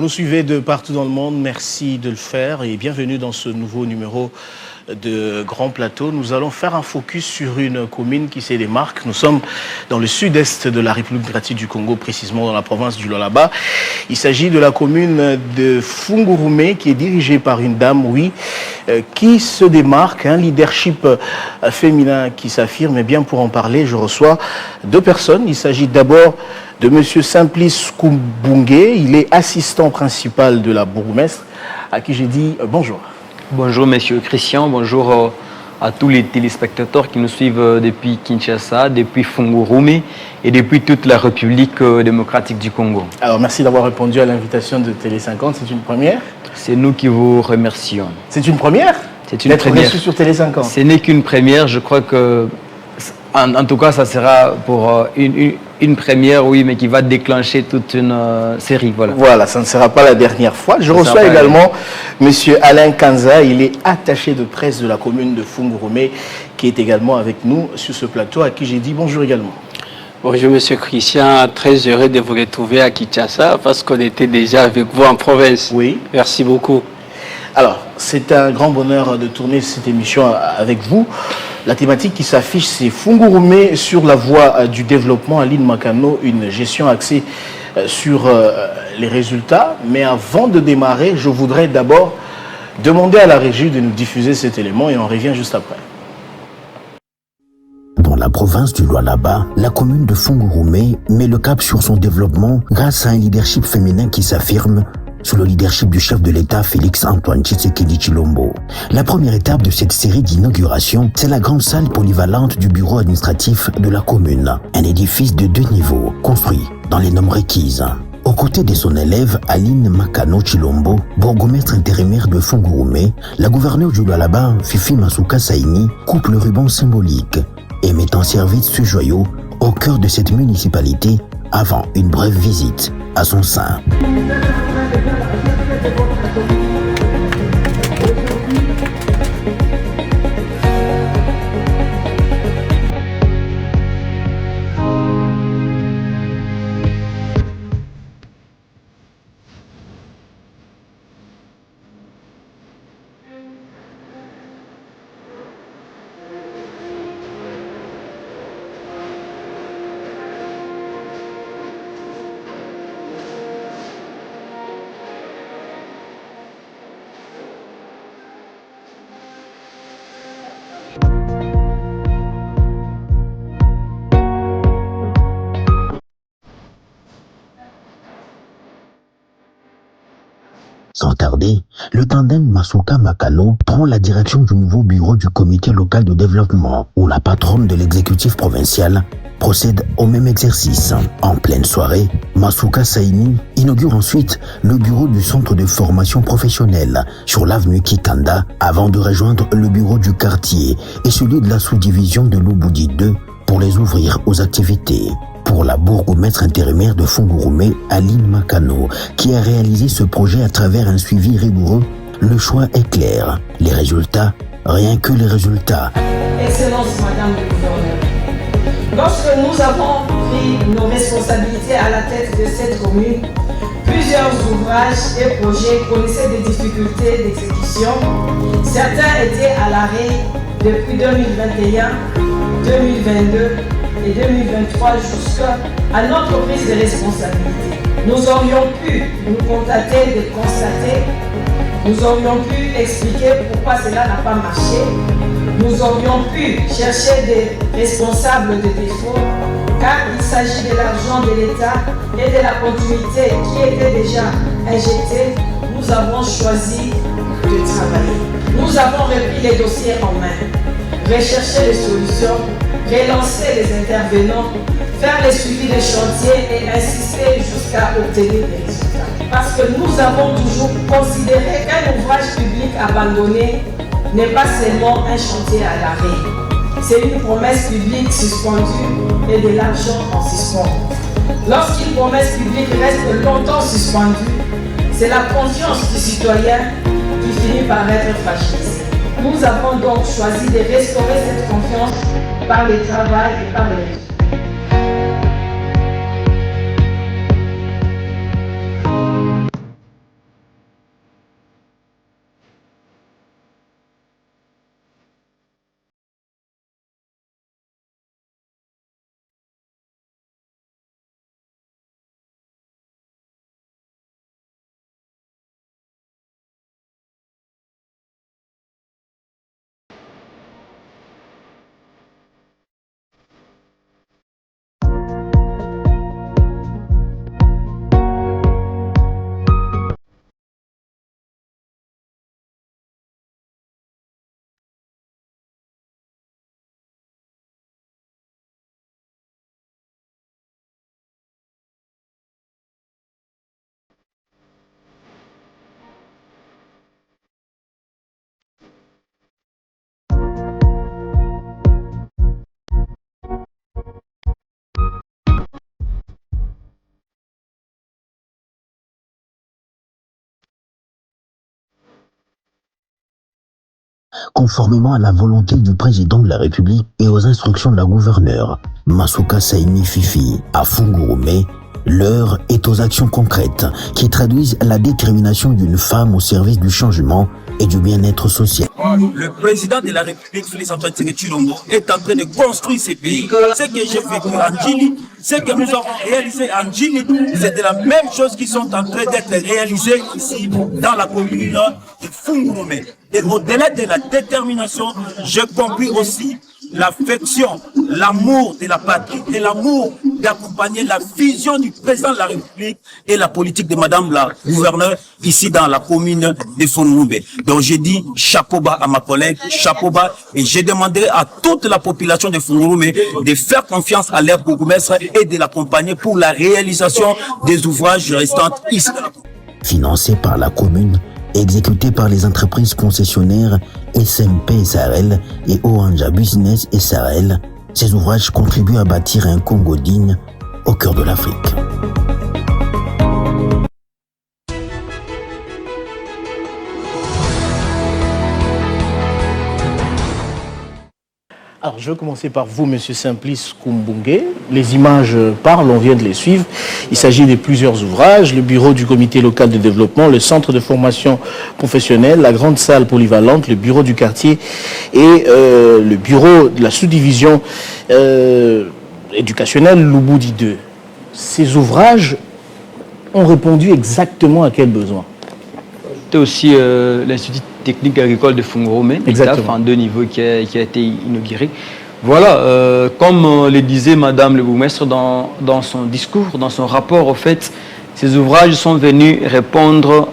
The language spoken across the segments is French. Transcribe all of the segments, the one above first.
nous suivez de partout dans le monde, merci de le faire et bienvenue dans ce nouveau numéro de Grand Plateau. Nous allons faire un focus sur une commune qui se démarque. Nous sommes dans le sud-est de la République démocratique du Congo, précisément dans la province du Lualaba. Il s'agit de la commune de Fungurume qui est dirigée par une dame, oui, qui se démarque, un leadership féminin qui s'affirme. Et bien pour en parler, je reçois deux personnes. Il s'agit d'abord de M. Simplice Kumbunge. Il est assistant principal de la bourgmestre, à qui j'ai dit bonjour. Bonjour Monsieur Christian, bonjour à tous les téléspectateurs qui nous suivent depuis Kinshasa, depuis Fungurume et depuis toute la République démocratique du Congo. Alors merci d'avoir répondu à l'invitation de Télé 50, c'est une première. C'est nous qui vous remercions. C'est une première? C'est une première. D'être reçu sur Télé 50. Ce n'est qu'une première, je crois que, en tout cas ça sera pour une première, oui, mais qui va déclencher toute une série. Voilà, ça ne sera pas la dernière fois. Je reçois également M. Alain Kanza, il est attaché de presse de la commune de Fungurume, qui est également avec nous sur ce plateau, à qui j'ai dit bonjour également. Bonjour M. Christian, très heureux de vous retrouver à Kinshasa, parce qu'on était déjà avec vous en province. Oui. Merci beaucoup. Alors, c'est un grand bonheur de tourner cette émission avec vous. La thématique qui s'affiche, c'est Fungurume sur la voie du développement. Aline Makano, une gestion axée sur les résultats. Mais avant de démarrer, je voudrais d'abord demander à la régie de nous diffuser cet élément et on revient juste après. Dans la province du Lualaba, la commune de Fungurume met le cap sur son développement grâce à un leadership féminin qui s'affirme sous le leadership du chef de l'État Félix-Antoine Tshisekedi Tshilombo. La première étape de cette série d'inauguration, c'est la grande salle polyvalente du bureau administratif de la commune, un édifice de 2 niveaux, construit dans les normes requises. Aux côtés de son élève Aline Makano Tshilombo, bourgmestre intérimaire de Fungurume, la gouverneure du Lualaba, Fifi Masuka Saini, coupe le ruban symbolique et met en service ce joyau au cœur de cette municipalité avant une brève visite à son sein. Sans tarder, le tandem Masuka Makano prend la direction du nouveau bureau du comité local de développement, où la patronne de l'exécutif provincial procède au même exercice. En pleine soirée, Masuka Saini inaugure ensuite le bureau du centre de formation professionnelle sur l'avenue Kikanda avant de rejoindre le bureau du quartier et celui de la sous-division de Lubudi 2 pour les ouvrir aux activités. Pour la bourgmestre intérimaire de Fungurume, Aline Makano, qui a réalisé ce projet à travers un suivi rigoureux, le choix est clair. Les résultats, rien que les résultats. Excellence, Madame le Gouverneur. Lorsque nous avons pris nos responsabilités à la tête de cette commune, plusieurs ouvrages et projets connaissaient des difficultés d'exécution. Certains étaient à l'arrêt depuis 2021, 2022 et 2023 jusqu'à notre prise de responsabilité. Nous aurions pu nous contenter de constater, nous aurions pu expliquer pourquoi cela n'a pas marché, nous aurions pu chercher des responsables de défauts, car il s'agit de l'argent de l'État et de la continuité qui était déjà injectée. Nous avons choisi de travailler. Nous avons repris les dossiers en main, recherché les solutions, relancer les intervenants, faire les suivis des chantiers et insister jusqu'à obtenir des résultats. Parce que nous avons toujours considéré qu'un ouvrage public abandonné n'est pas seulement un chantier à l'arrêt. C'est une promesse publique suspendue et de l'argent en suspens. Lorsqu'une promesse publique reste longtemps suspendue, c'est la confiance du citoyen qui finit par être fragilisée. Nous avons donc choisi de restaurer cette confiance par le travail et par les résultats. Conformément à la volonté du président de la République et aux instructions de la gouverneure, Masuka Saini Fifi, à Fungurume, l'heure est aux actions concrètes qui traduisent la détermination d'une femme au service du changement et du bien-être social. Le président de la République, Félix Antoine Tshisekedi, est en train de construire ce pays. Ce que j'ai vécu en Djili, ce que nous avons réalisé en Djili, c'est de la même chose qui sont en train d'être réalisées ici dans la commune de Fungurume. Et au-delà de la détermination, j'ai compris aussi l'affection, l'amour de la patrie et l'amour d'accompagner la vision du président de la République et la politique de Madame la gouverneure ici dans la commune de Fungurume. Donc j'ai dit chapeau bas à ma collègue, chapeau bas, et j'ai demandé à toute la population de Fungurume de faire confiance à leur bourgmestre et de l'accompagner pour la réalisation des ouvrages restants ici dans la commune. Financé par la commune, exécuté par les entreprises concessionnaires SMP SARL et Oanja Business SARL, ces ouvrages contribuent à bâtir un Congo digne au cœur de l'Afrique. Alors, je vais commencer par vous, Monsieur Simplice Kumbunge. Les images parlent, on vient de les suivre. Il s'agit de plusieurs ouvrages, le bureau du comité local de développement, le centre de formation professionnelle, la grande salle polyvalente, le bureau du quartier et le bureau de la sous-division éducationnelle Lubudi 2. Ces ouvrages ont répondu exactement à quel besoin? C'était aussi l'Institut technique agricole de Fungurume, en 2 niveaux qui a été inauguré. Voilà, comme le disait Madame le bourgmestre dans son discours, dans son rapport, au fait, ces ouvrages sont venus répondre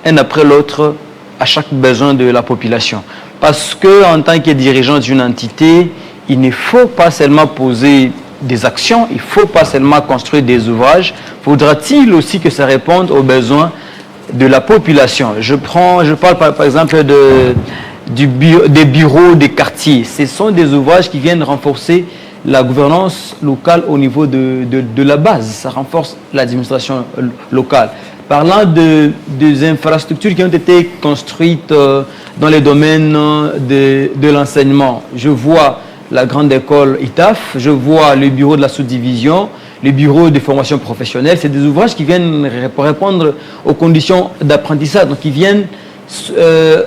un après l'autre à chaque besoin de la population. Parce qu'en tant que dirigeant d'une entité, il ne faut pas seulement poser des actions, il ne faut pas seulement construire des ouvrages, faudra-t-il aussi que ça réponde aux besoins de la population. Je parle par exemple des bureaux des quartiers. Ce sont des ouvrages qui viennent renforcer la gouvernance locale au niveau de la base. Ça renforce l'administration locale. Parlant des infrastructures qui ont été construites dans les domaines de l'enseignement, je vois la grande école ITAF, je vois le bureau de la sous-division, les bureaux de formation professionnelle. C'est des ouvrages qui viennent répondre aux conditions d'apprentissage, donc qui viennent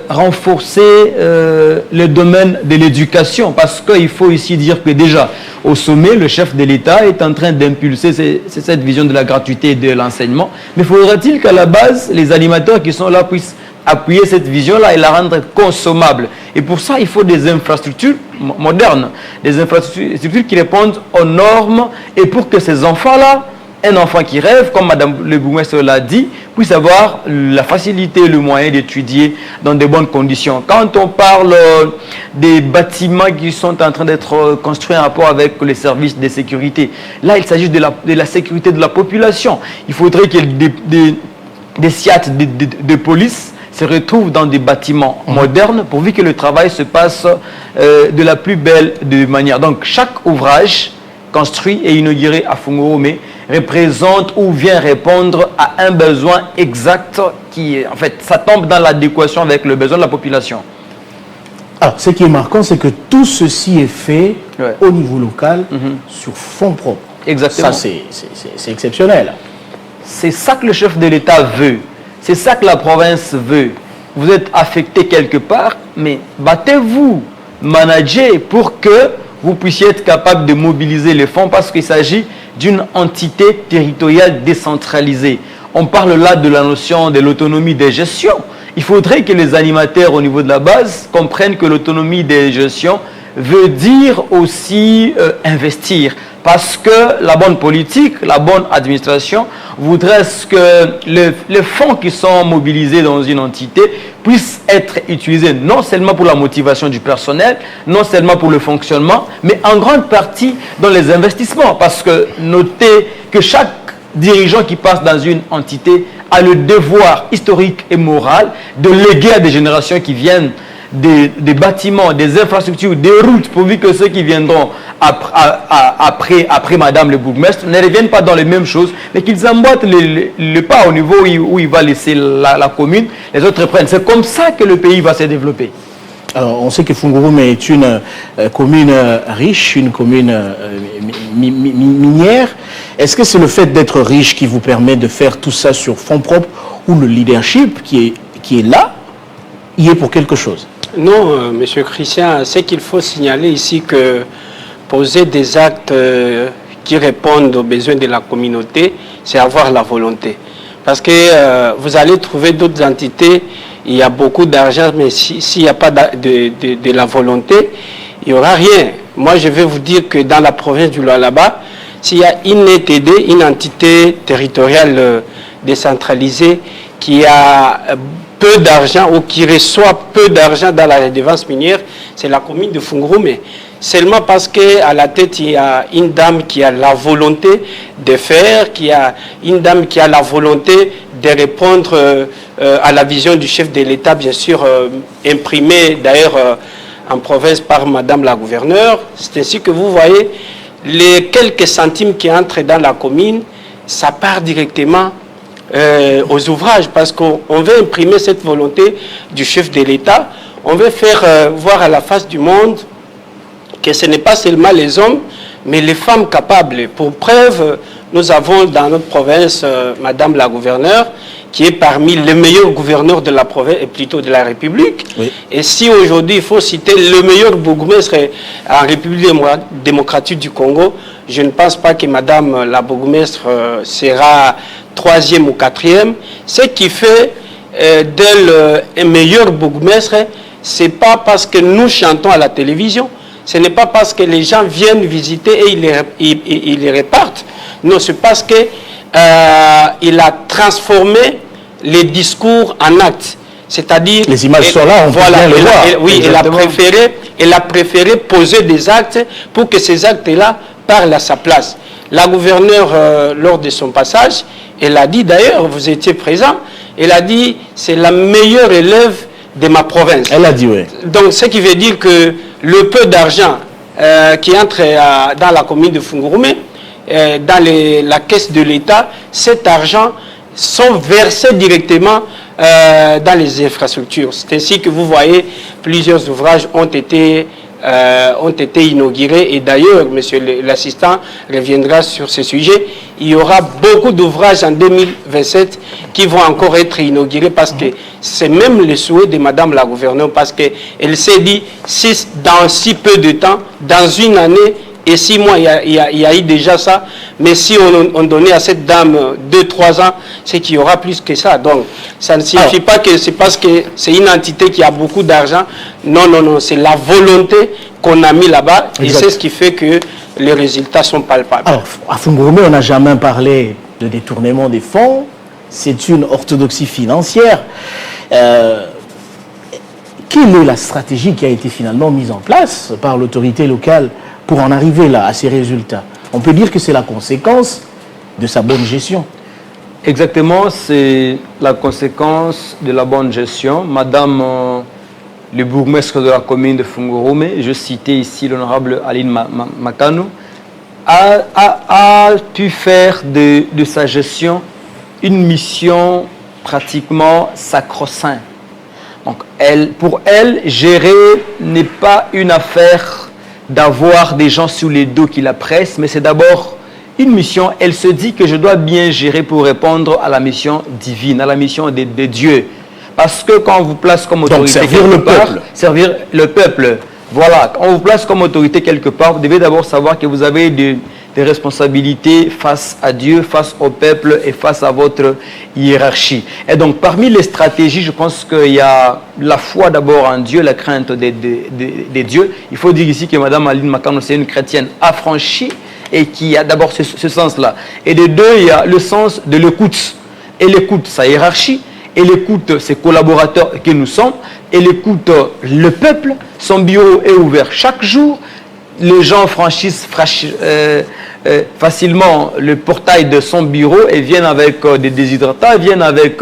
renforcer le domaine de l'éducation, parce qu'il faut ici dire que déjà au sommet, le chef de l'État est en train d'impulser cette vision de la gratuité et de l'enseignement, mais faudra-t-il qu'à la base, les animateurs qui sont là puissent appuyer cette vision-là et la rendre consommable. Et pour ça, il faut des infrastructures modernes, des infrastructures qui répondent aux normes, et pour que ces enfants-là, un enfant qui rêve, comme Madame le bourgmestre l'a dit, puisse avoir la facilité, le moyen d'étudier dans de bonnes conditions. Quand on parle des bâtiments qui sont en train d'être construits en rapport avec les services de sécurité, là, il s'agit de la sécurité de la population. Il faudrait qu'il y ait des SIAT de police se retrouvent dans des bâtiments modernes pourvu que le travail se passe de la plus belle des manières. Donc chaque ouvrage construit et inauguré à Fungurume représente ou vient répondre à un besoin exact qui, en fait, ça tombe dans l'adéquation avec le besoin de la population. Alors, ce qui est marquant, c'est que tout ceci est fait au niveau local, sur fonds propres. Exactement. Ça, c'est exceptionnel. C'est ça que le chef de l'État veut. C'est ça que la province veut. Vous êtes affecté quelque part, mais battez-vous, managez pour que vous puissiez être capable de mobiliser les fonds, parce qu'il s'agit d'une entité territoriale décentralisée. On parle là de la notion de l'autonomie de gestion. Il faudrait que les animateurs au niveau de la base comprennent que l'autonomie de gestion veut dire aussi investir. Parce que la bonne politique, la bonne administration voudrait que les fonds qui sont mobilisés dans une entité puissent être utilisés non seulement pour la motivation du personnel, non seulement pour le fonctionnement, mais en grande partie dans les investissements. Parce que notez que chaque dirigeant qui passe dans une entité a le devoir historique et moral de léguer à des générations qui viennent des bâtiments, des infrastructures, des routes, pourvu que ceux qui viendront après Madame le bourgmestre ne reviennent pas dans les mêmes choses, mais qu'ils emboîtent le pas au niveau où il va laisser la commune, les autres prennent. C'est comme ça que le pays va se développer. Alors, on sait que Fungurume est une commune riche, une commune minière. Est-ce que c'est le fait d'être riche qui vous permet de faire tout ça sur fonds propres ou le leadership qui est là, y est pour quelque chose? Non, Monsieur Christian, c'est qu'il faut signaler ici que poser des actes qui répondent aux besoins de la communauté, c'est avoir la volonté. Parce que vous allez trouver d'autres entités, il y a beaucoup d'argent, mais s'il n'y a pas de la volonté, il n'y aura rien. Moi, je vais vous dire que dans la province du Lualaba, s'il y a une ETD, une entité territoriale décentralisée, qui a peu d'argent ou qui reçoit peu d'argent dans la redevance minière, c'est la commune de Fungurume. Seulement parce qu'à la tête, il y a une dame qui a la volonté de faire, qui a une dame qui a la volonté de répondre à la vision du chef de l'État, bien sûr, imprimée d'ailleurs en province par Madame la gouverneure. C'est ainsi que vous voyez les quelques centimes qui entrent dans la commune, ça part directement aux ouvrages parce qu'on veut imprimer cette volonté du chef de l'État. On veut faire voir à la face du monde que ce n'est pas seulement les hommes, mais les femmes capables. Pour preuve, nous avons dans notre province Madame la gouverneure, qui est parmi les meilleurs gouverneurs de la province, et plutôt de la République. Oui. Et si aujourd'hui il faut citer le meilleur bourgmestre en République démocratique du Congo, je ne pense pas que Madame la bourgmestre sera 3e ou 4e. Ce qui fait d'elle un meilleur bourgmestre, c'est pas parce que nous chantons à la télévision, ce n'est pas parce que les gens viennent visiter et ils les repartent. Non, c'est parce que il a transformé les discours en actes. C'est-à-dire... Les images sont là, on peut bien les voir. Oui, elle a préféré poser des actes pour que ces actes-là parlent à sa place. La gouverneure, lors de son passage, elle a dit, d'ailleurs, vous étiez présent, elle a dit, c'est la meilleure élève de ma province. Elle a dit, oui. Donc, ce qui veut dire que le peu d'argent qui entre dans la commune de Fungurume, dans la caisse de l'État, cet argent sont versés directement dans les infrastructures. C'est ainsi que vous voyez, plusieurs ouvrages ont été inaugurés. Et d'ailleurs, monsieur l'assistant reviendra sur ce sujet. Il y aura beaucoup d'ouvrages en 2027 qui vont encore être inaugurés parce que c'est même le souhait de Madame la gouverneure, parce qu'elle s'est dit, si dans si peu de temps, dans une année, et 6 mois, il y a eu déjà ça. Mais si on donnait à cette dame 2-3 ans, c'est qu'il y aura plus que ça. Donc, ça ne signifie pas que c'est parce que c'est une entité qui a beaucoup d'argent. Non, non, non. C'est la volonté qu'on a mis là-bas. Et c'est ce qui fait que les résultats sont palpables. Alors, à Fungurume, on n'a jamais parlé de détournement des fonds. C'est une orthodoxie financière. Quelle est la stratégie qui a été finalement mise en place par l'autorité locale pour en arriver là, à ces résultats? On peut dire que c'est la conséquence de sa bonne gestion. Exactement, c'est la conséquence de la bonne gestion. Madame le bourgmestre de la commune de Fungurume, je citais ici l'honorable Aline Makano, a pu faire de sa gestion une mission pratiquement sacro-sainte. Donc, pour elle, gérer n'est pas une affaire d'avoir des gens sous les dos qui la pressent, mais c'est d'abord une mission. Elle se dit que je dois bien gérer pour répondre à la mission divine, à la mission de Dieu. Parce que quand on vous place comme autorité... Donc, servir le peuple. Servir le peuple. Voilà, quand on vous place comme autorité quelque part, vous devez d'abord savoir que vous avez des responsabilités face à Dieu, face au peuple et face à votre hiérarchie. Et donc, parmi les stratégies, je pense qu'il y a la foi d'abord en Dieu, la crainte des dieux. Il faut dire ici que Mme Aline Makano, c'est une chrétienne affranchie et qui a d'abord ce sens-là. Et de deux, il y a le sens de l'écoute. Et l'écoute, sa hiérarchie. Et l'écoute, ses collaborateurs que nous sommes. Et l'écoute, le peuple. Son bureau est ouvert chaque jour. Les gens franchissent facilement le portail de son bureau et viennent avec des déshydratants, viennent avec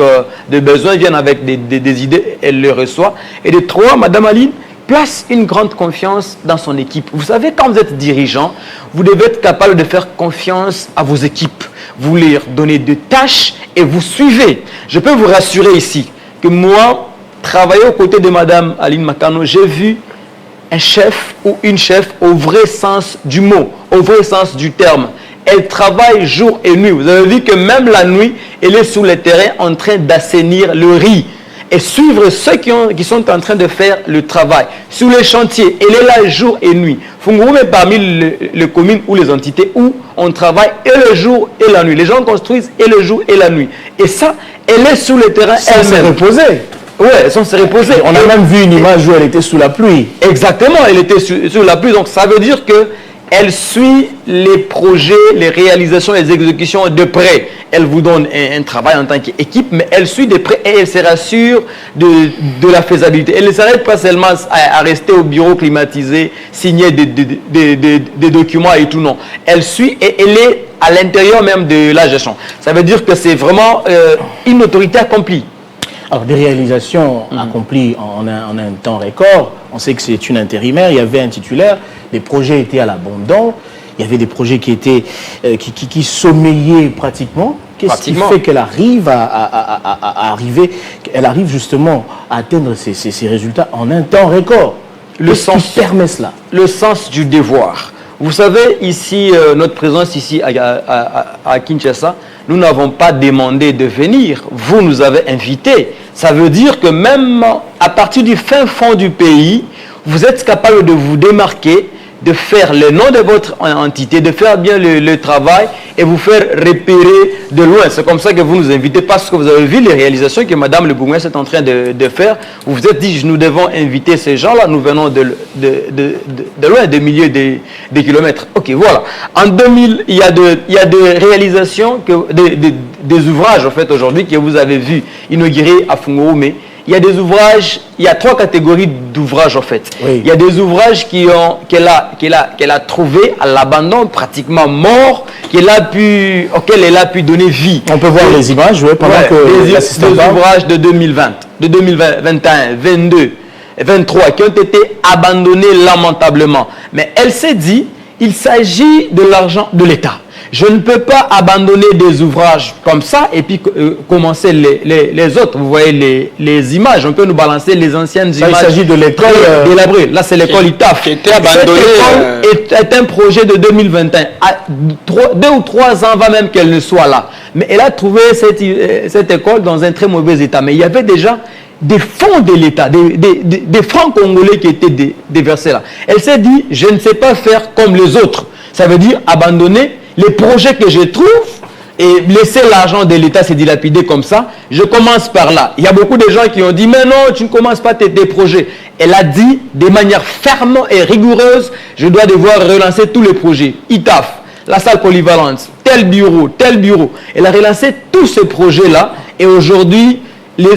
des besoins, viennent avec des idées, elle les reçoit. Et de trois, Mme Aline place une grande confiance dans son équipe. Vous savez, quand vous êtes dirigeant, vous devez être capable de faire confiance à vos équipes. Vous leur donnez des tâches et vous suivez. Je peux vous rassurer ici que moi, travaillé aux côtés de Madame Aline Makano, j'ai vu un chef ou une chef au vrai sens du mot, au vrai sens du terme. Elle travaille jour et nuit. Vous avez vu que même la nuit, elle est sur le terrain en train d'assainir le riz et suivre ceux qui sont en train de faire le travail. Sur les chantiers, elle est là jour et nuit. Fungurume est parmi les communes ou les entités où on travaille et le jour et la nuit. Les gens construisent et le jour et la nuit. Et ça, elle est sur le terrain Elle s'est elle-même. reposée. Oui, elles sont se reposer. On a même vu une image où elle était sous la pluie. Exactement, elle était sur la pluie. Donc ça veut dire que elle suit les projets, les réalisations, les exécutions de près. Elle vous donne un travail en tant qu'équipe, mais elle suit de près et elle se rassure de la faisabilité. Elle ne s'arrête pas seulement à rester au bureau climatisé, signer des documents et tout, non. Elle suit et elle est à l'intérieur même de la gestion. Ça veut dire que c'est vraiment une autorité accomplie. Alors, des réalisations accomplies en un temps record. On sait que c'est une intérimaire, il y avait un titulaire, les projets étaient à l'abandon, il y avait des projets qui étaient qui sommeillaient pratiquement. Qu'est-ce qui fait qu'elle arrive à arriver, elle arrive justement à atteindre ces résultats en un temps record? Le sens qui permet cela. Le sens du devoir. Vous savez, ici, notre présence ici à Kinshasa, nous n'avons pas demandé de venir. Vous nous avez invités. Ça veut dire que même à partir du fin fond du pays, vous êtes capable de vous démarquer, de faire le nom de votre entité, de faire bien le travail et vous faire repérer de loin. C'est comme ça que vous nous invitez parce que vous avez vu les réalisations que Madame le bourgmestre est en train de faire. Vous vous êtes dit, nous devons inviter ces gens-là. Nous venons de loin, des milliers de kilomètres. Ok, voilà. En 2000, il y a des réalisations, des ouvrages en fait aujourd'hui que vous avez vu inaugurés à Fungurume. Il y a des ouvrages, il y a 3 catégories d'ouvrages en fait. Oui. Il y a des ouvrages qu'elle a trouvés à l'abandon, pratiquement morts, auxquels elle a pu donner vie. On peut voir les images, oui, pendant que des ouvrages de 2020, de 2021, 22, 23, qui ont été abandonnés lamentablement. Mais elle s'est dit, il s'agit de l'argent de l'État. Je ne peux pas abandonner des ouvrages comme ça et puis commencer les autres. Vous voyez les images. On peut nous balancer les anciennes images. Il s'agit de l'école délabrée. Là, c'est l'école ITAF. Qui était abandonnée. Cette école est un projet de 2021. À 2 ou 3 ans avant même qu'elle ne soit là. Mais elle a trouvé cette école dans un très mauvais état. Mais il y avait déjà des fonds de l'État, des francs congolais qui étaient déversés là. Elle s'est dit, je ne sais pas faire comme les autres. Ça veut dire abandonner les projets que je trouve et laisser l'argent de l'État se dilapider comme ça. Je commence par là. Il y a beaucoup de gens qui ont dit, mais non, tu ne commences pas tes projets. Elle a dit de manière ferme et rigoureuse, je dois devoir relancer tous les projets. ITAF, la salle polyvalente, tel bureau. Elle a relancé tous ces projets-là et aujourd'hui,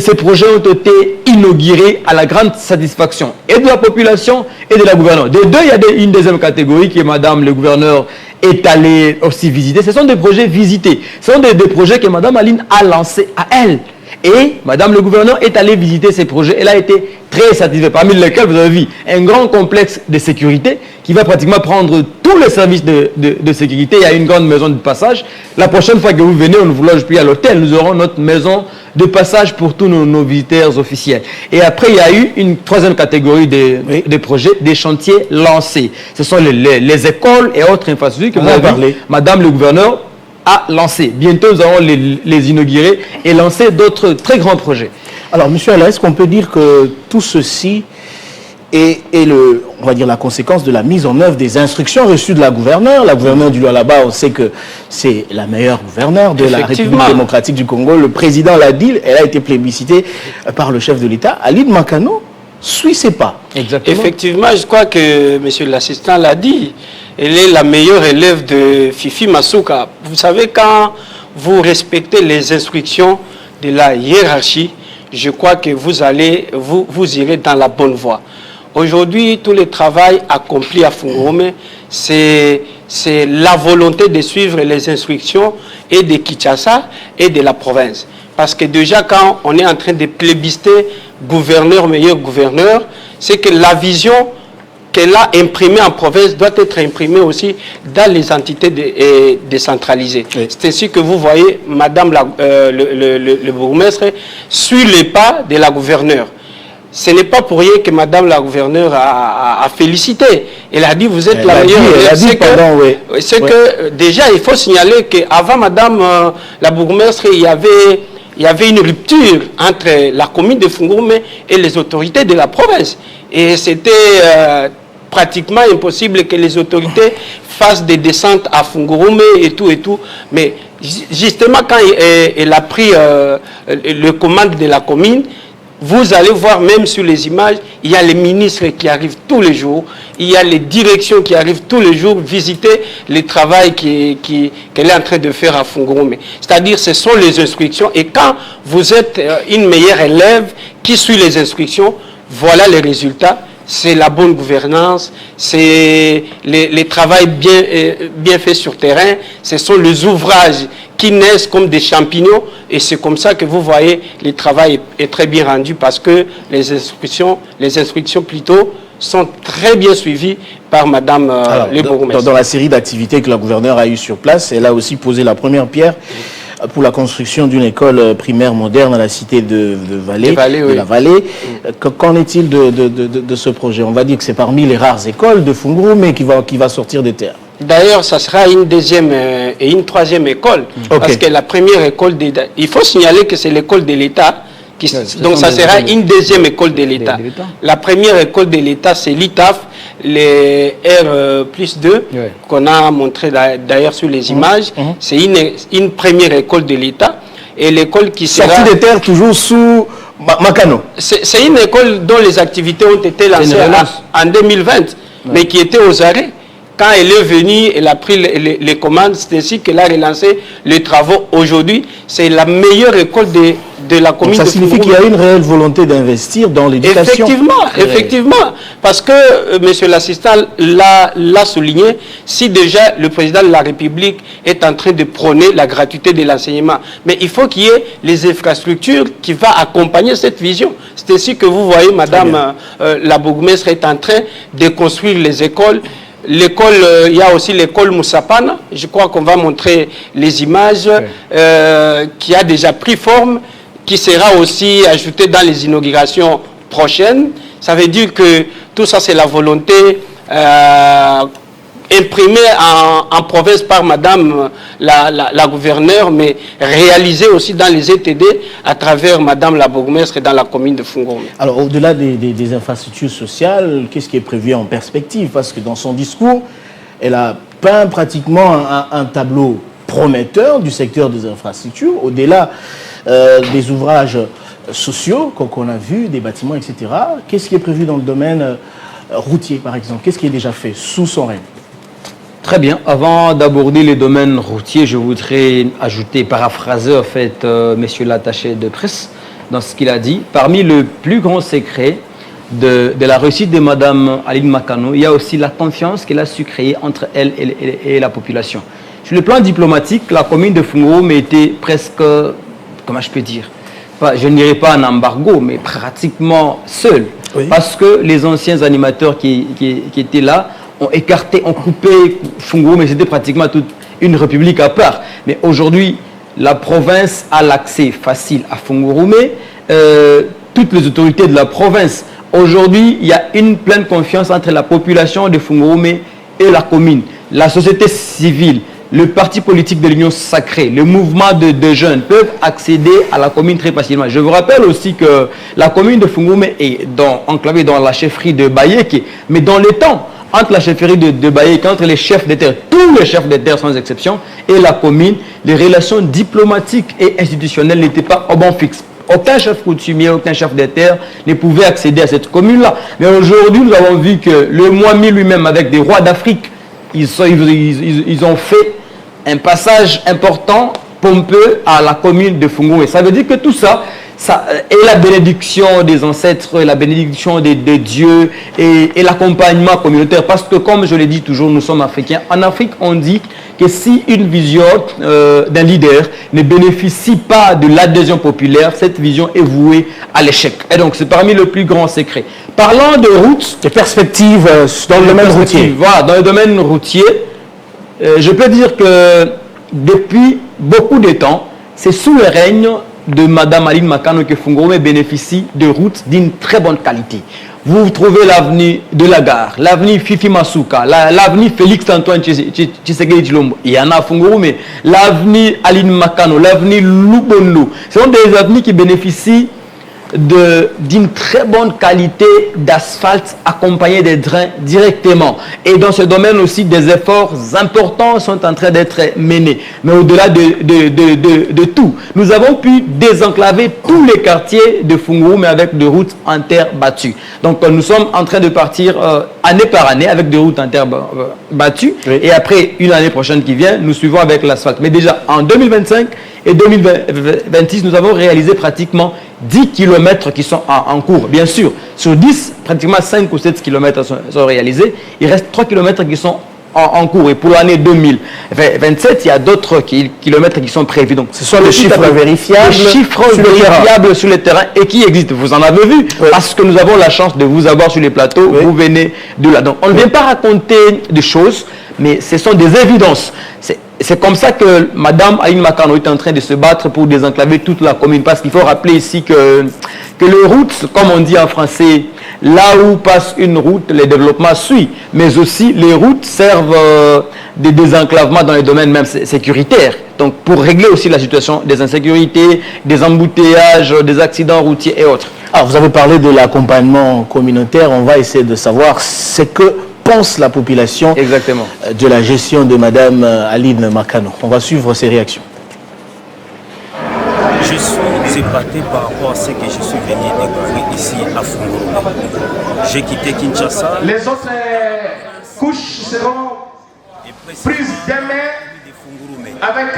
ces projets ont été inaugurés à la grande satisfaction et de la population et de la gouverneure. Des deux, il y a une deuxième catégorie qui est Madame le gouverneur est allé aussi visiter. Ce sont des projets visités. Ce sont des projets que Madame Aline a lancés à elle. Et Madame le gouverneur est allée visiter ces projets. Elle a été très satisfaite. Parmi lesquels, vous avez vu, un grand complexe de sécurité qui va pratiquement prendre tous les services de sécurité. Il y a une grande maison de passage. La prochaine fois que vous venez, on ne vous loge plus à l'hôtel. Nous aurons notre maison de passage pour tous nos visiteurs officiels. Et après, il y a eu une 3e catégorie de projets, des chantiers lancés. Ce sont les écoles et autres infrastructures que vous avez parlé. Madame le gouverneur a lancé. Bientôt, nous allons les inaugurer et lancer d'autres très grands projets. Alors, monsieur Alain, est-ce qu'on peut dire que tout ceci est on va dire, la conséquence de la mise en œuvre des instructions reçues de la gouverneure? La gouverneure du Lualaba, on sait que c'est la meilleure gouverneure de la République démocratique du Congo. Le président l'a dit, elle a été plébiscitée par le chef de l'État. Aline Makano suit ses pas. Exactement. Effectivement, je crois que monsieur l'assistant l'a dit. Elle est la meilleure élève de Fifi Masuka. Vous savez, quand vous respectez les instructions de la hiérarchie, je crois que vous irez dans la bonne voie. Aujourd'hui, tout le travail accompli à Fungurume, c'est la volonté de suivre les instructions et de Kinshasa et de la province. Parce que déjà, quand on est en train de plébisciter gouverneur, meilleur gouverneur, c'est que la vision qu'elle a imprimée en province doit être imprimée aussi dans les entités décentralisées. Oui. C'est ainsi que vous voyez, Madame le bourgmestre suit les pas de la gouverneure. ce n'est pas pour rien que Madame la gouverneure a félicité. Elle a dit, vous êtes la meilleure. C'est que déjà, il faut signaler qu'avant Madame la bourgmestre, il y avait une rupture entre la commune de Fungurume et les autorités de la province. Et c'était pratiquement impossible que les autorités fassent des descentes à Fungurume et tout. Mais justement, quand elle a pris le commande de la commune, vous allez voir même sur les images, il y a les ministres qui arrivent tous les jours, il y a les directions qui arrivent tous les jours visiter le travail qu'elle est en train de faire à Fungurume. C'est-à-dire, ce sont les instructions. Et quand vous êtes une meilleure élève qui suit les instructions, voilà les résultats. C'est la bonne gouvernance, c'est les travail bien fait sur terrain, ce sont les ouvrages qui naissent comme des champignons et c'est comme ça que vous voyez le travail est très bien rendu parce que les instructions plutôt sont très bien suivies par Madame le bourgmestre. Dans la série d'activités que la gouverneure a eues sur place, elle a aussi posé la première pierre pour la construction d'une école primaire moderne à la cité de la Vallée. Qu'en est-il de ce projet? On va dire que c'est parmi les rares écoles de Fungurume qui va sortir des terres. D'ailleurs, ça sera une deuxième et une troisième école. Parce que la première école, il faut signaler que c'est l'école de l'État. Donc ça sera une deuxième école de l'État. La première école de l'État, c'est l'ITAF, les R+2, qu'on a montré d'ailleurs sur les images. C'est une première école de l'État. Et l'école qui sera... Sortie des terres toujours sous Makano. C'est une école dont les activités ont été lancées en 2020, mais qui était aux arrêts. Quand elle est venue, elle a pris les commandes, c'est ainsi qu'elle a relancé les travaux. Aujourd'hui, c'est la meilleure école de la commune de Fungurume. Ça signifie qu'il y a une réelle volonté d'investir dans l'éducation. Effectivement. Parce que, monsieur l'assistant l'a souligné, si déjà le président de la République est en train de prôner la gratuité de l'enseignement, mais il faut qu'il y ait les infrastructures qui vont accompagner cette vision. C'est ainsi que vous voyez, madame la bourgmestre est en train de construire les écoles. L'école, il y a aussi l'école Moussapana, je crois qu'on va montrer les images, qui a déjà pris forme, qui sera aussi ajoutée dans les inaugurations prochaines. Ça veut dire que tout ça, c'est la volonté imprimée en province par madame la gouverneure, mais réalisée aussi dans les ETD à travers madame la bourgmestre dans la commune de Fungurume. Alors, au-delà des infrastructures sociales, qu'est-ce qui est prévu en perspective? Parce que dans son discours, elle a peint pratiquement un tableau prometteur du secteur des infrastructures, au-delà des ouvrages sociaux qu'on a vus, des bâtiments, etc. Qu'est-ce qui est prévu dans le domaine routier, par exemple? Qu'est-ce qui est déjà fait sous son règne? Très bien. Avant d'aborder les domaines routiers, je voudrais ajouter, paraphraser en fait monsieur l'attaché de presse dans ce qu'il a dit. Parmi le plus grand secret de la réussite de madame Aline Makano, il y a aussi la confiance qu'elle a su créer entre elle et la population. Sur le plan diplomatique, la commune de Fungurume était presque, comment je peux dire, je ne dirais pas un embargo, mais pratiquement seule. Oui. Parce que les anciens animateurs qui étaient là ont écarté, ont coupé Fungurume, mais c'était pratiquement toute une république à part. Mais aujourd'hui, la province a l'accès facile à Fungurume. Toutes les autorités de la province, aujourd'hui, il y a une pleine confiance entre la population de Fungurume et la commune. La société civile, le parti politique de l'Union sacrée, le mouvement de jeunes peuvent accéder à la commune très facilement. Je vous rappelle aussi que la commune de Fungurume est enclavée dans la chefferie de Bayeke, mais dans les temps, entre la chefferie de Bayeke, entre les chefs de terre, tous les chefs de terre sans exception, et la commune, les relations diplomatiques et institutionnelles n'étaient pas au bon fixe. Aucun chef coutumier, aucun chef de terre ne pouvait accéder à cette commune-là. Mais aujourd'hui, nous avons vu que le Mwami lui-même, avec des rois d'Afrique, ils ont fait un passage important, pompeux, à la commune de Fungurume. Ça veut dire que tout ça, et la bénédiction des ancêtres, la bénédiction des dieux et l'accompagnement communautaire. Parce que, comme je l'ai dit toujours, nous sommes africains. En Afrique, on dit que si une vision d'un leader ne bénéficie pas de l'adhésion populaire, cette vision est vouée à l'échec. Et donc, c'est parmi les plus grands secrets. Parlant de routes, des perspectives dans le domaine routier. Voilà, dans le domaine routier, je peux dire que depuis beaucoup de temps, c'est sous le règne de Madame Aline Makano que Fungurume bénéficie de routes d'une très bonne qualité. Vous trouvez l'avenue de la gare, l'avenue Fifi Masuka, l'avenue Félix-Antoine Tshisekedi Tshilombo, il y en a à Fungurume, l'avenue Aline Makano, l'avenue Lubondo. Ce sont des avenues qui bénéficient d'une très bonne qualité d'asphalte accompagné des drains directement. Et dans ce domaine aussi, des efforts importants sont en train d'être menés. Mais au-delà de tout, nous avons pu désenclaver tous les quartiers de Fungurume avec des routes en terre battue. Donc nous sommes en train de partir année par année avec des routes en terre battue. Oui. Et après une année prochaine qui vient, nous suivons avec l'asphalte. Mais déjà en 2025 et 2026, nous avons réalisé pratiquement 10 km qui sont en cours. Bien sûr, sur 10, pratiquement 5 ou 7 km sont réalisés. Il reste 3 km qui sont en cours. Et pour l'année 2027, il y a d'autres kilomètres qui sont prévus. Donc, ce sont les chiffres vérifiables, sur le terrain et qui existent. Vous en avez vu, oui. Parce que nous avons la chance de vous avoir sur les plateaux. Oui. Vous venez de là. Donc, on ne vient pas raconter des choses, mais ce sont des évidences. C'est comme ça que Mme Aline Makano est en train de se battre pour désenclaver toute la commune. Parce qu'il faut rappeler ici que les routes, comme on dit en français, là où passe une route, le développement suit. Mais aussi, les routes servent de désenclavement dans les domaines même sécuritaires. Donc, pour régler aussi la situation des insécurités, des embouteillages, des accidents routiers et autres. Alors, vous avez parlé de l'accompagnement communautaire. On va essayer de savoir ce que pense la population. Exactement. De la gestion de Mme Aline Makano. On va suivre ses réactions. Je suis épaté par rapport à ce que je suis venu découvrir ici à Fungurume. J'ai quitté Kinshasa. Les autres couches seront prises demain avec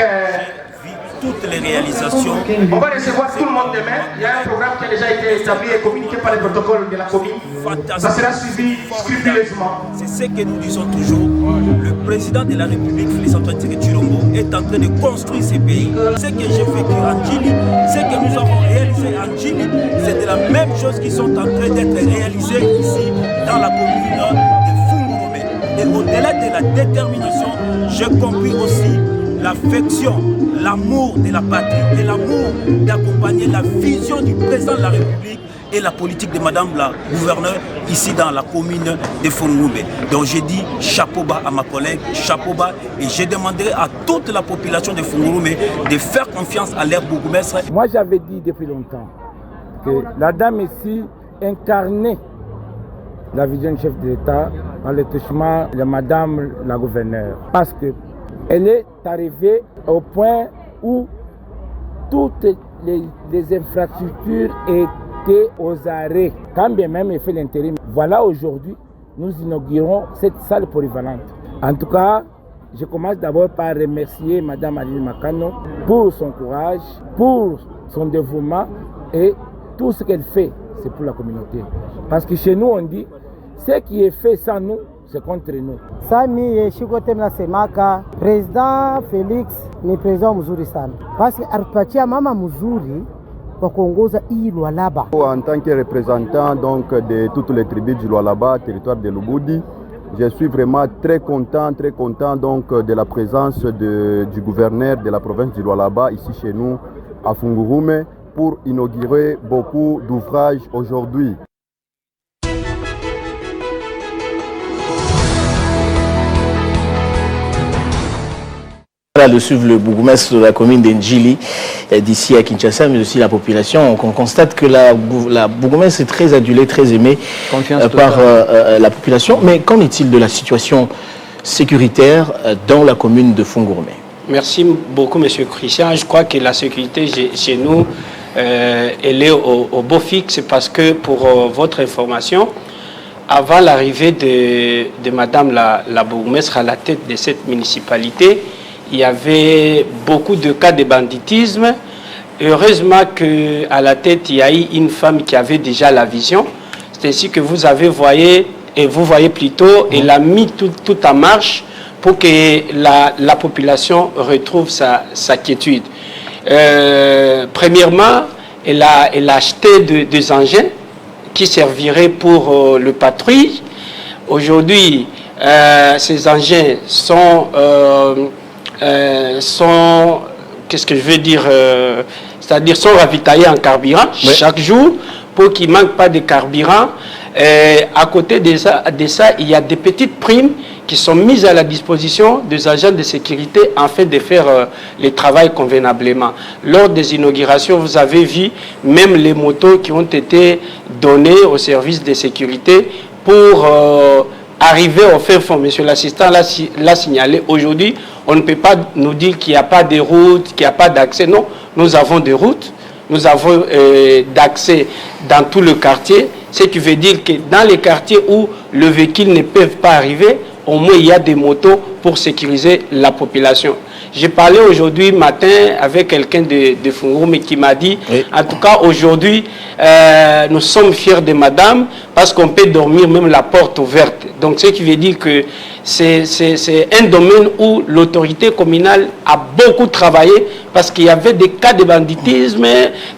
toutes les réalisations. On va recevoir tout le monde demain. Il y a un programme qui a déjà été établi et communiqué par les protocoles de la commune. Ça sera suivi scrupuleusement. C'est ce que nous disons toujours. Le président de la République, Félix-Antoine Tshilombo, est en train de construire ce pays. Ce que j'ai vécu en Djili, ce que nous avons réalisé en Djili, c'est de la même chose qui sont en train d'être réalisées ici dans la commune de Fungurume. Et au-delà de la détermination, j'ai compris aussi l'affection, l'amour de la patrie et l'amour d'accompagner la vision du président de la République et la politique de Madame la gouverneure ici dans la commune de Fungurume. Donc j'ai dit chapeau bas à ma collègue, chapeau bas, et j'ai demandé à toute la population de Fungurume de faire confiance à leur bourgmestre. Moi j'avais dit depuis longtemps que la dame ici incarnait la vision du chef de l'État dans le touchement de Madame la gouverneure. Parce que elle est arrivée au point où toutes les infrastructures étaient aux arrêts. Quand bien même elle fait l'intérim. Voilà, aujourd'hui, nous inaugurons cette salle polyvalente. En tout cas, je commence d'abord par remercier Mme Aline Makano pour son courage, pour son dévouement et tout ce qu'elle fait, c'est pour la communauté. Parce que chez nous, on dit, ce qui est fait sans nous, c'est contre nous. Sami Shikotemna Semaka, président Félix ni président mzuri sana. Parce que alipatia mama mzuri kwa kuongoza hii Lualaba. En tant que représentant donc de toutes les tribus du Lualaba, territoire de Lubudi, je suis vraiment très content donc de la présence du gouverneur de la province du Lualaba ici chez nous à Fungurume pour inaugurer beaucoup d'ouvrages aujourd'hui. De suivre le bourgmestre de la commune d'Ndjili d'ici à Kinshasa, mais aussi la population. On constate que la bourgmestre est très adulée, très aimée par la population. Mais qu'en est-il de la situation sécuritaire dans la commune de Fungurume? Merci beaucoup, M. Christian. Je crois que la sécurité chez nous, elle est au beau fixe parce que, pour votre information, avant l'arrivée de Madame la bourgmestre à la tête de cette municipalité, il y avait beaucoup de cas de banditisme. Heureusement qu'à la tête, il y a eu une femme qui avait déjà la vision. C'est ainsi que vous voyez plutôt, elle a mis tout en marche pour que la population retrouve sa quiétude. Premièrement, elle a acheté des engins qui serviraient pour le patrouille. Aujourd'hui, ces engins sont qu'est-ce que je veux dire, c'est-à-dire sont ravitaillés en carburant chaque jour pour qu'il ne manque pas de carburant. À côté de ça, il y a des petites primes qui sont mises à la disposition des agents de sécurité afin de faire le travail convenablement. Lors des inaugurations, vous avez vu même les motos qui ont été données aux services de sécurité pour arriver au fin fond. Monsieur l'assistant l'a signalé. Aujourd'hui, on ne peut pas nous dire qu'il n'y a pas de route, qu'il n'y a pas d'accès. Non, nous avons des routes, nous avons d'accès dans tout le quartier. Ce qui veut dire que dans les quartiers où le véhicule ne peut pas arriver, au moins il y a des motos pour sécuriser la population. J'ai parlé aujourd'hui matin avec quelqu'un de Fungurume qui m'a dit, en tout cas aujourd'hui, nous sommes fiers de madame parce qu'on peut dormir même la porte ouverte. Donc ce qui veut dire que c'est un domaine où l'autorité communale a beaucoup travaillé parce qu'il y avait des cas de banditisme,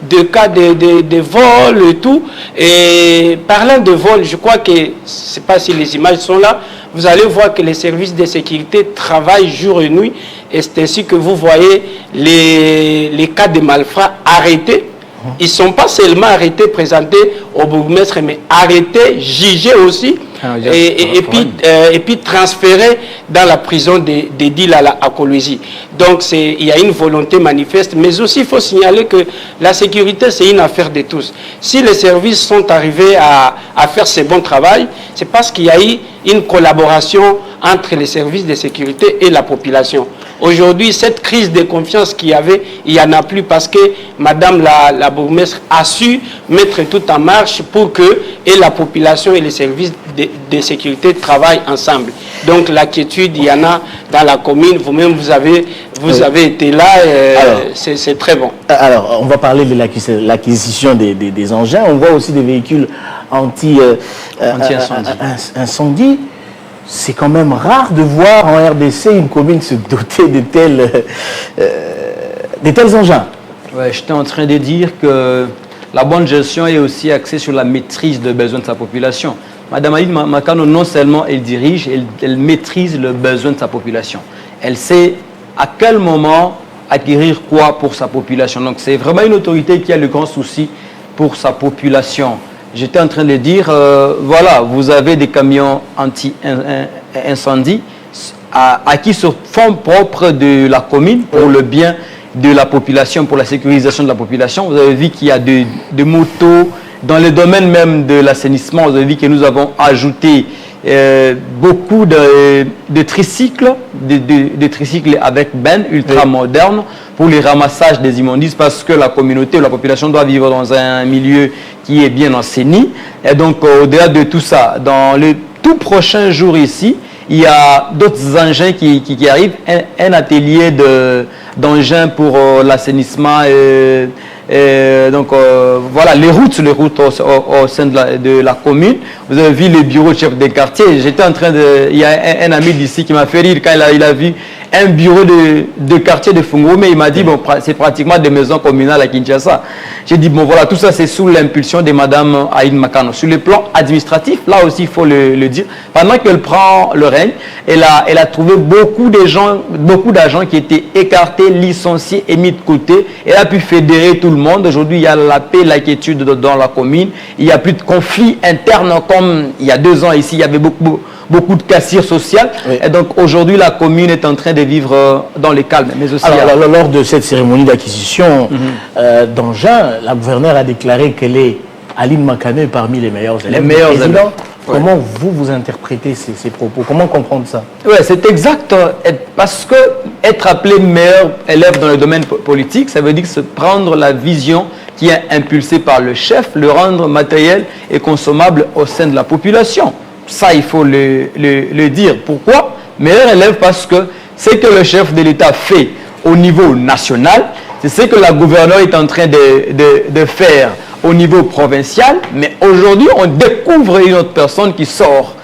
des cas de vol et tout. Et parlant de vol, je crois que, je ne sais pas si les images sont là, vous allez voir que les services de sécurité travaillent jour et nuit. Et c'est ainsi que vous voyez les cas de malfrats arrêtés. Ils ne sont pas seulement arrêtés, présentés au bourgmestre, mais arrêtés, jugés aussi, et puis transférés dans la prison des Dils à Kolwezi. Donc il y a une volonté manifeste, mais aussi il faut signaler que la sécurité, c'est une affaire de tous. Si les services sont arrivés à faire ce bon travail, c'est parce qu'il y a eu une collaboration entre les services de sécurité et la population. Aujourd'hui, cette crise de confiance qu'il y avait, il n'y en a plus parce que Madame la bourgmestre a su mettre tout en marche pour que et la population et les services de sécurité travaillent ensemble. Donc l'inquiétude, il y en a dans la commune. Vous-même, vous avez été là. C'est très bon. Alors, on va parler de l'acquisition des engins. On voit aussi des véhicules anti-incendie. C'est quand même rare de voir en RDC une commune se doter de tels engins. Ouais, j'étais en train de dire que la bonne gestion est aussi axée sur la maîtrise des besoins de sa population. Madame Aline Makano, non seulement elle dirige, elle maîtrise le besoin de sa population. Elle sait à quel moment acquérir quoi pour sa population. Donc c'est vraiment une autorité qui a le grand souci pour sa population. J'étais en train de dire, voilà, vous avez des camions anti-incendie acquis sur fonds propres de la commune pour le bien de la population, pour la sécurisation de la population. Vous avez vu qu'il y a des motos dans le domaine même de l'assainissement. Vous avez vu que nous avons ajouté beaucoup de tricycles, de tricycles avec bennes ultra modernes pour les ramassages des immondices parce que la communauté ou la population doit vivre dans un milieu qui est bien assaini. Et donc, au-delà de tout ça, dans les tout prochains jours ici, il y a d'autres engins qui arrivent, un atelier d'engins pour l'assainissement. Donc voilà, les routes au sein de la commune. Vous avez vu les bureaux de chef de quartier. J'étais en train de... Il y a un ami d'ici qui m'a fait rire quand il a vu un bureau de quartier de Fungurume, mais il m'a dit, bon, c'est pratiquement des maisons communales à Kinshasa. J'ai dit, bon voilà, tout ça c'est sous l'impulsion de Madame Aline Makano. Sur le plan administratif, là aussi il faut le dire, pendant qu'elle prend le règne, elle a trouvé beaucoup d'agents qui étaient écartés, licenciés et mis de côté. Elle a pu fédérer tout le monde. Aujourd'hui, il y a la paix, la quiétude dans la commune. Il n'y a plus de conflits internes comme il y a 2 ans ici. Il y avait beaucoup de cassures sociales. Oui. Et donc aujourd'hui, la commune est en train de vivre dans le calme. Mais aussi alors, lors de cette cérémonie d'acquisition d'engins, la gouverneure a déclaré qu'elle est Aline Makano parmi les meilleurs élèves. Les meilleurs élèves. Comment vous interprétez ces propos? Comment comprendre ça? Oui, c'est exact. Parce que être appelé meilleur élève dans le domaine politique, ça veut dire se prendre la vision qui est impulsée par le chef, le rendre matériel et consommable au sein de la population. Ça, il faut le dire. Pourquoi? Meilleur élève parce que ce que le chef de l'État fait au niveau national, c'est ce que la gouverneure est en train de faire au niveau provincial. Mais aujourd'hui, on découvre une autre personne qui sort.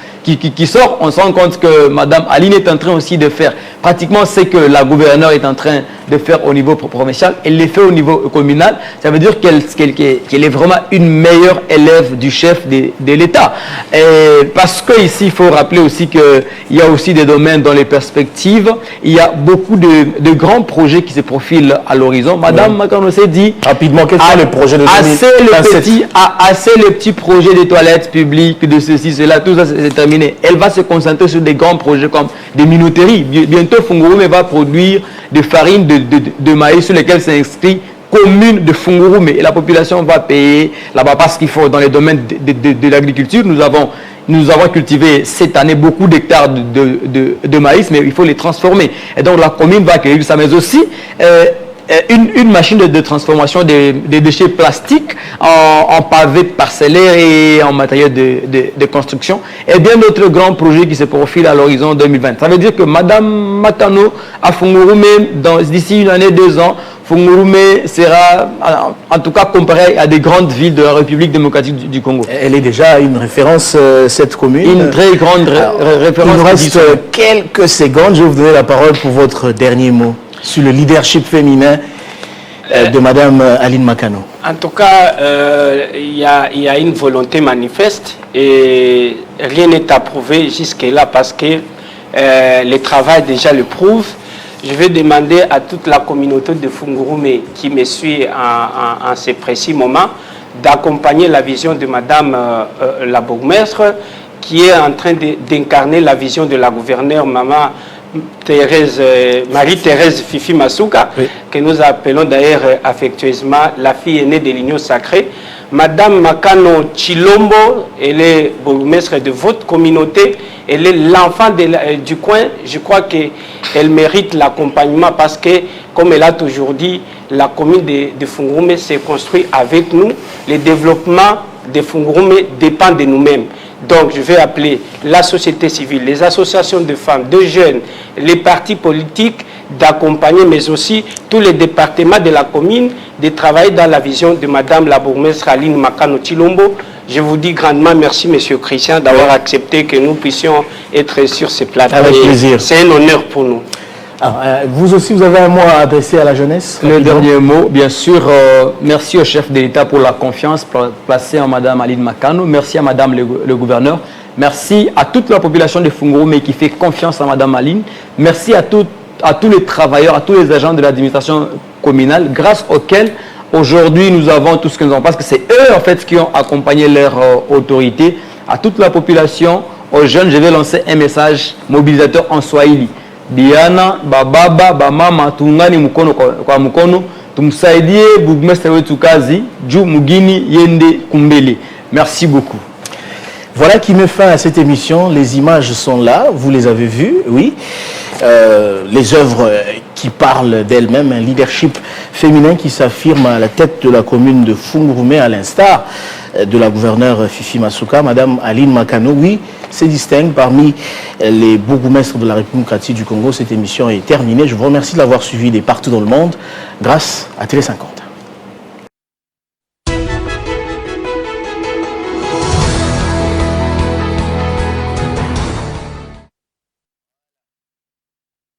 On se rend compte que Mme Aline est en train aussi de faire pratiquement ce que la gouverneure est en train de faire au niveau provincial, elle le fait au niveau communal. Ça veut dire qu'elle est vraiment une meilleure élève du chef de l'État. Parce qu'ici, il faut rappeler aussi qu'il y a aussi des domaines dans les perspectives. Il y a beaucoup de grands projets qui se profilent à l'horizon. Madame Makano s'est dit... Rapidement, quels sont les projets de 2027? Assez les petits projets de toilettes publiques, de ceci, cela, tout ça c'est terminé. Elle va se concentrer sur des grands projets comme des minoteries. Bientôt, Fungurume va produire des farines de maïs sur lesquelles s'inscrit commune de Fungurume. Et la population va payer là-bas parce qu'il faut, dans les domaines de l'agriculture, nous avons cultivé cette année beaucoup d'hectares de maïs, mais il faut les transformer. Et donc la commune va accueillir ça, mais aussi une machine de transformation des déchets plastiques en pavés parcellaires et en matériel de construction. Et bien d'autres grands projets qui se profilent à l'horizon 2020. Ça veut dire que Madame Makano à Fungurume, d'ici une année, 2 ans, Fungurume sera, en tout cas, comparé à des grandes villes de la République démocratique du Congo. Elle est déjà une référence, cette commune. Une très grande référence. Il nous reste quelques secondes. Je vais vous donner la parole pour votre dernier mot sur le leadership féminin de Madame Aline Makano. En tout cas, il y a une volonté manifeste et rien n'est approuvé jusque-là parce que le travail déjà le prouve. Je vais demander à toute la communauté de Fungurume qui me suit en ce précis moment d'accompagner la vision de Madame la bourgmestre qui est en train d'incarner la vision de la gouverneure Maman Marie-Thérèse Fifi Masuka, oui, que nous appelons d'ailleurs affectueusement la fille aînée de l'Union sacrée. Madame Makano Chilombo, elle est bourgmestre de votre communauté, elle est l'enfant du coin. Je crois qu'elle mérite l'accompagnement parce que, comme elle a toujours dit, la commune de Fungurume s'est construite avec nous. Le développement de Fungurume dépend de nous-mêmes. Donc, je vais appeler la société civile, les associations de femmes, de jeunes, les partis politiques d'accompagner, mais aussi tous les départements de la commune, de travailler dans la vision de Madame la bourgmestre Aline Makano Chilombo. Je vous dis grandement merci, Monsieur Christian, d'avoir accepté que nous puissions être sur ce plateau. Avec plaisir. C'est un honneur pour nous. Alors, vous aussi, vous avez un mot à adresser à la jeunesse? Le dernier mot, bien sûr, merci au chef de l'État pour la confiance placée en Madame Aline Makano. Merci à Madame le gouverneur. Merci à toute la population de Fungurume qui fait confiance à Madame Aline. Merci à tous les travailleurs, à tous les agents de l'administration communale, grâce auxquels aujourd'hui nous avons tout ce que nous avons. Parce que c'est eux, en fait, qui ont accompagné leur autorité. À toute la population, aux jeunes, je vais lancer un message mobilisateur en Swahili. Diana, bababa, bamama, tungani mukono kwa mukono, tumsaidie bourgmestre wetu kazi, juu mugini yende kumbele. Merci beaucoup. Voilà qui met fin à cette émission. Les images sont là, vous les avez vues, oui. Les œuvres qui parlent d'elles-mêmes, un leadership féminin qui s'affirme à la tête de la commune de Fungurume, à l'instar de la gouverneure Fifi Masuka, Madame Aline Makano, oui, se distingue parmi les bourgmestres de la République démocratique du Congo. Cette émission est terminée. Je vous remercie de l'avoir suivi de partout dans le monde grâce à Télé 50.